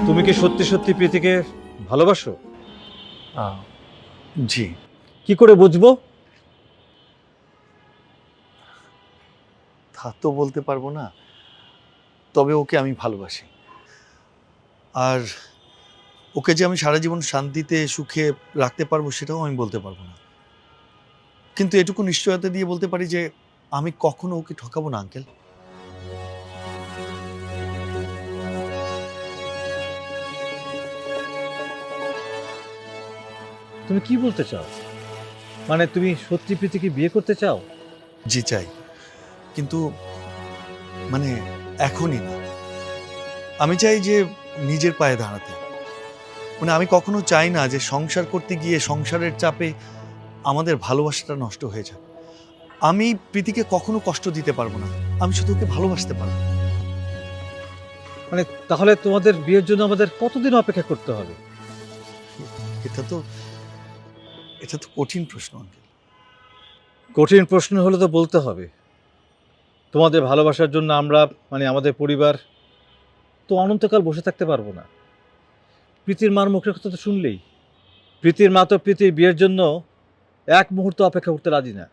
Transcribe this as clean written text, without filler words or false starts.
তুমি কি সত্যি সত্যি প্রীতিকে ভালোবাসো? জি। কি করে বুঝবো? তা তো বলতে পারবো না, তবে ওকে আমি ভালোবাসি। আর ওকে যে আমি সারা জীবন শান্তিতে সুখে রাখতে পারবো সেটাও আমি বলতে পারবো না, কিন্তু এটুকু নিশ্চয়তা দিয়ে বলতে পারি যে আমি কখনো ওকে ঠকাবো না আঙ্কেল। তুমি কি বলতে চাও? মানে তুমি সত্যি প্রীতিকে বিয়ে করতে চাও? জি চাই, কিন্তু মানে এখনই না। আমি চাই যে নিজের পায়ে দাঁড়াতে। মানে আমি কখনো চাই না যে সংসার করতে গিয়ে সংসারের চাপে আমাদের ভালোবাসাটা নষ্ট হয়ে যায়। আমি প্রীতিকে কখনো কষ্ট দিতে পারবো না, আমি শুধু ওকে ভালোবাসতে পারবো। মানে তাহলে তোমাদের বিয়ের জন্য আমাদের কতদিন অপেক্ষা করতে হবে? এটা তো এটা তো কঠিন প্রশ্ন আঙ্কেল। কঠিন প্রশ্ন হলে তো বলতে হবে। তোমাদের ভালোবাসার জন্য আমরা, মানে আমাদের পরিবার তো অনন্তকাল বসে থাকতে পারবো না। প্রীতির মার মুখের কথা তো শুনলেই, প্রীতির মা তো প্রীতির বিয়ের জন্য এক মুহূর্ত অপেক্ষা করতে রাজি না।